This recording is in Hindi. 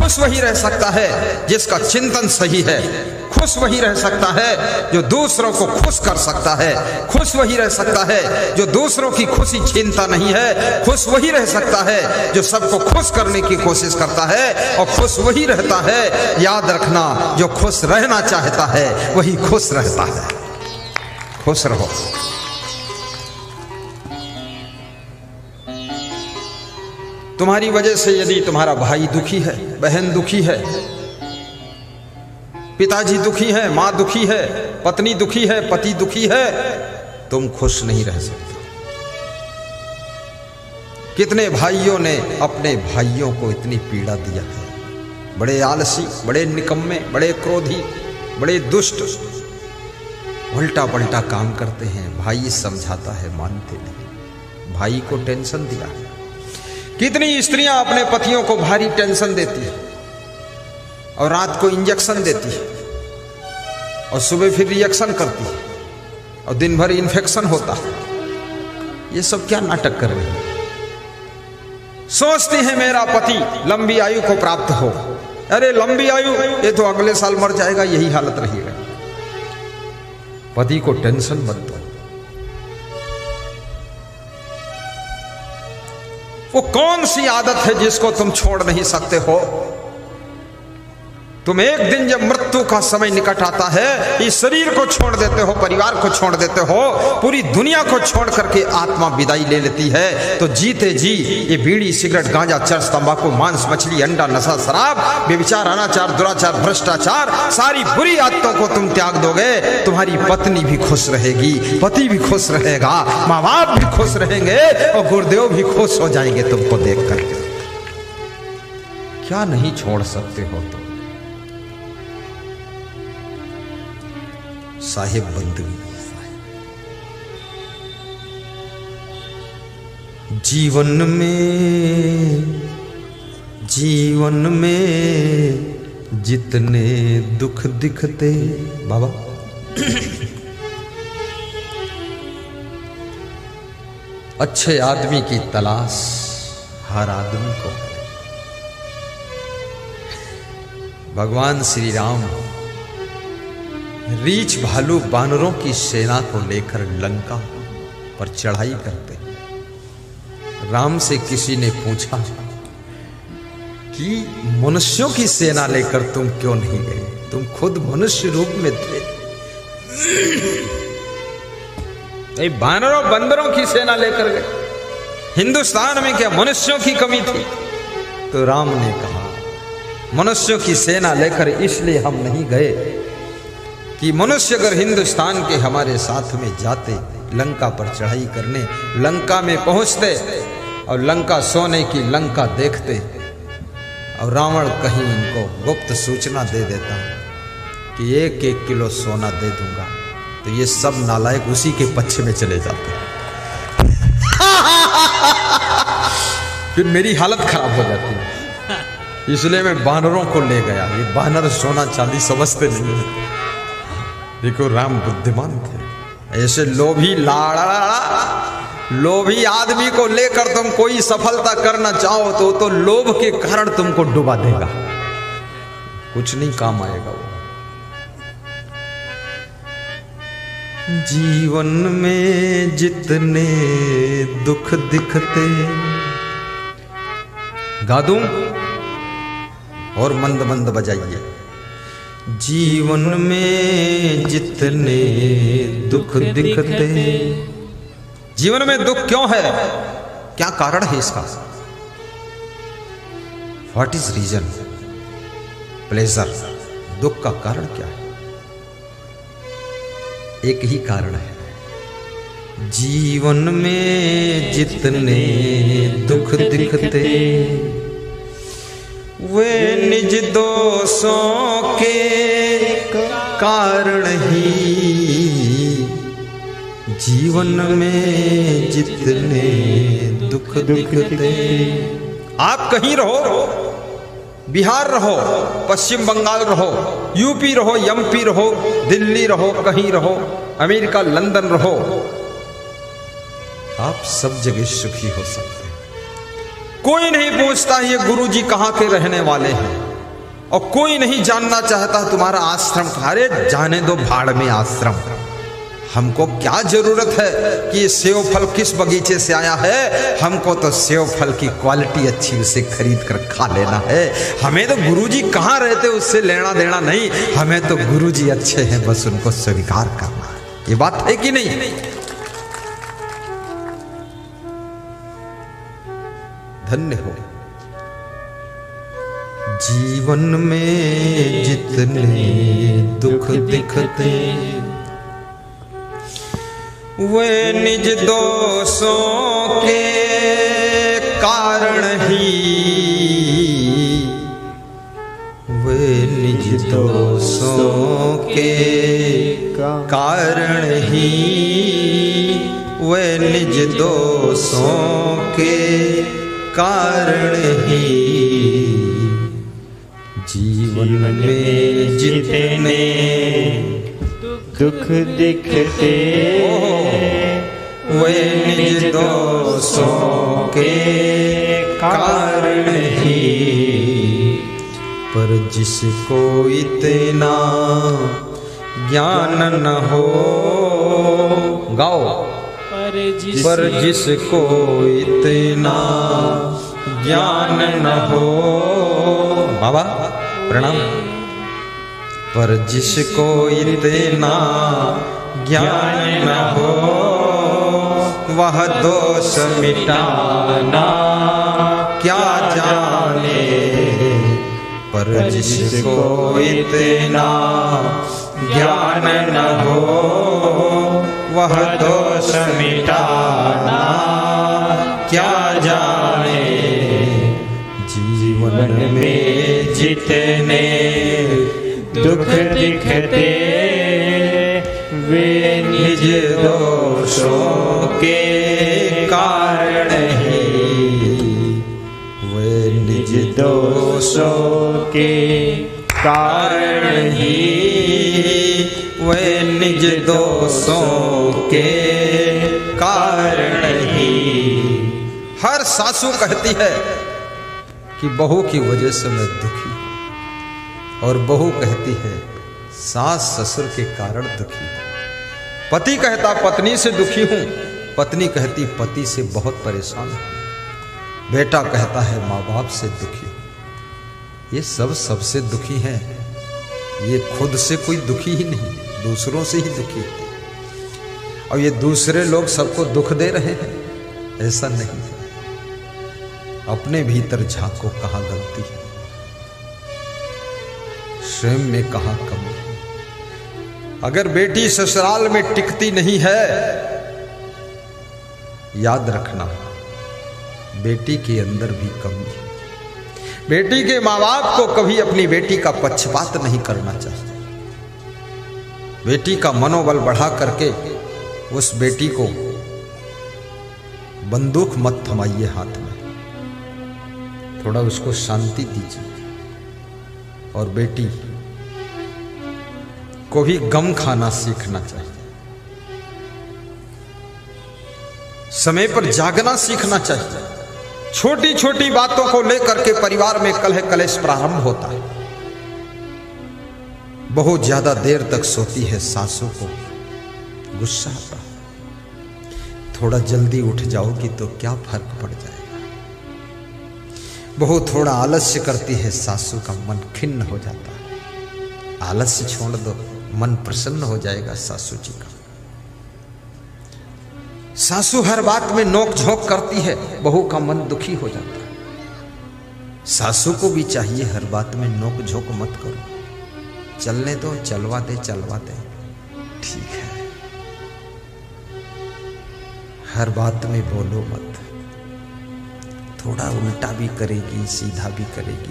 खुश वही रह सकता है जिसका चिंतन सही है। खुश वही रह सकता है जो दूसरों को खुश कर सकता है। खुश वही रह सकता है जो दूसरों की खुशी छीनता नहीं है। खुश वही रह सकता है जो सबको खुश करने की कोशिश करता है। और खुश वही रहता है, याद रखना, जो खुश रहना चाहता है वही खुश रहता है। खुश रहो। तुम्हारी वजह से यदि तुम्हारा भाई दुखी है, बहन दुखी है, पिताजी दुखी है, मां दुखी है, पत्नी दुखी है, पति दुखी है, तुम खुश नहीं रह सकते। कितने भाइयों ने अपने भाइयों को इतनी पीड़ा दिया है। बड़े आलसी, बड़े निकम्मे, बड़े क्रोधी, बड़े दुष्ट, उल्टा पलटा काम करते हैं। भाई समझाता है, मानते नहीं। भाई को टेंशन दिया है। कितनी स्त्रियां अपने पतियों को भारी टेंशन देती है और रात को इंजेक्शन देती है और सुबह फिर रिएक्शन करती है और दिन भर इन्फेक्शन होता है। ये सब क्या नाटक कर रहे हैं। सोचती है मेरा पति लंबी आयु को प्राप्त हो। अरे लंबी आयु, ये तो अगले साल मर जाएगा, यही हालत रहेगा। पति को टेंशन मत दो। वो कौन सी आदत है जिसको तुम छोड़ नहीं सकते हो। तुम एक दिन जब मृत्यु का समय निकट आता है, इस शरीर को छोड़ देते हो, परिवार को छोड़ देते हो, पूरी दुनिया को छोड़ करके आत्मा विदाई ले लेती है। तो जीते जी ये बीड़ी, सिगरेट, गांजा, चरस, तंबाकू, मांस, मछली, अंडा, नशा, शराब, व्यभिचार, अनाचार, दुराचार, भ्रष्टाचार, सारी बुरी आदतों को तुम त्याग दोगे। तुम्हारी पत्नी भी खुश रहेगी, पति भी खुश रहेगा, माँ बाप भी खुश रहेंगे और गुरुदेव भी खुश हो जाएंगे तुमको देख करके। क्या नहीं छोड़ सकते हो तुम। साहिब बंदगी। जीवन में जितने दुख दिखते, बाबा अच्छे आदमी की तलाश हर आदमी को है। भगवान श्री राम रीछ भालू बानरों की सेना को लेकर लंका पर चढ़ाई करते। राम से किसी ने पूछा कि मनुष्यों की सेना लेकर तुम क्यों नहीं गए, तुम खुद मनुष्य रूप में थे। बानरों बंदरों की सेना लेकर गए, हिंदुस्तान में क्या मनुष्यों की कमी थी। तो राम ने कहा मनुष्यों की सेना लेकर इसलिए हम नहीं गए कि मनुष्य अगर हिंदुस्तान के हमारे साथ में जाते, लंका पर चढ़ाई करने, लंका में पहुंचते और लंका सोने की लंका देखते और रावण कहीं इनको गुप्त सूचना दे देता कि 1-1 किलो सोना दे दूंगा, तो ये सब नालायक उसी के पक्ष में चले जाते। फिर मेरी हालत खराब हो जाती है। इसलिए मैं बानरों को ले गया। ये बानर सोना चांदी समझते नहीं। देखो राम बुद्धिमान थे। ऐसे लोभी लोभी आदमी को लेकर तुम कोई सफलता करना चाहो तो लोभ के कारण तुमको डुबा देगा, कुछ नहीं काम आएगा वो। जीवन में जितने दुख दिखते, गा दूं और मंद मंद बजाइए। जीवन में जितने दुख दिखते। जीवन में दुख क्यों है, क्या कारण है इसका? What is reason? प्लेजर। दुख का कारण क्या है? एक ही कारण है, जीवन में जितने दुख दिखते वे निज दोषों के कारण ही। जीवन में जितने दुख दिखते। आप कहीं रहो, बिहार रहो, पश्चिम बंगाल रहो, यूपी रहो, एमपी रहो, दिल्ली रहो, कहीं रहो, अमेरिका, लंदन रहो, आप सब जगह सुखी हो सकते हैं। कोई नहीं पूछता ये गुरुजी कहाँ के रहने वाले हैं, और कोई नहीं जानना चाहता तुम्हारा आश्रम। अरे जाने दो भाड़ में आश्रम, हमको क्या जरूरत है कि ये सेव फल किस बगीचे से आया है। हमको तो सेव फल की क्वालिटी अच्छी, उसे खरीद कर खा लेना है। हमें तो गुरुजी कहाँ रहते उससे लेना देना नहीं, हमें तो गुरुजी अच्छे हैं, बस उनको स्वीकार करना है। ये बात है कि नहीं? धन्य हो। जीवन में जितने दुख दिखते वे निज दोषों के कारण ही, वे निज दोषों के कारण ही, वे निज दोषों के कारण ही। जीवन में जितने दुख दिखते वे निज दोषों के कारण ही। पर जिसको इतना ज्ञान न हो, गाओ, पर जिसको इतना ज्ञान न हो, बाबा प्रणाम। पर जिसको इतना ज्ञान न हो, वह दोष मिटाना क्या जाने। पर जिसको इतना ज्ञान न हो, वह दोष मिटाना क्या जाने। जीवन में जितने दुख दिखते वे निज दोषों के कारण ही, वे निज दोषों के कारण ही, वे निज दोषों के कारण ही। हर सासू कहती है कि बहू की वजह से मैं दुखी हूं, और बहू कहती है सास ससुर के कारण दुखी हूं। पति कहता पत्नी से दुखी हूं, पत्नी कहती पति से बहुत परेशान हूं। बेटा कहता है माँ बाप से दुखी हूं। ये सब सबसे दुखी हैं, ये खुद से कोई दुखी ही नहीं, दूसरों से ही दुखी है। और ये दूसरे लोग सबको दुख दे रहे हैं, ऐसा नहीं है। अपने भीतर झांको, कहाँ गलती है, स्वयं में कहाँ कमी है। अगर बेटी ससुराल में टिकती नहीं है, याद रखना बेटी के अंदर भी कमी है। बेटी के माँ बाप को कभी अपनी बेटी का पक्षपात नहीं करना चाहिए। बेटी का मनोबल बढ़ा करके उस बेटी को बंदूक मत थमाइए हाथ में, थोड़ा उसको शांति दीजिए। और बेटी को भी गम खाना सीखना चाहिए, समय पर जागना सीखना चाहिए। छोटी छोटी बातों को लेकर के परिवार में कलह कलेश प्रारंभ होता है। बहुत ज्यादा देर तक सोती है सासू को गुस्सा आता है। थोड़ा जल्दी उठ जाओगी तो क्या फर्क पड़ जाएगा। बहुत थोड़ा आलस्य करती है सासू का मन खिन्न हो जाता है। आलस्य छोड़ दो, मन प्रसन्न हो जाएगा सासू जी का। सासू हर बात में नोक झोंक करती है, बहू का मन दुखी हो जाता है। सासू को भी चाहिए हर बात में नोक झोंक मत करो, चलने दो, चलवा दे ठीक है। हर बात में बोलो मत, थोड़ा उल्टा भी करेगी सीधा भी करेगी।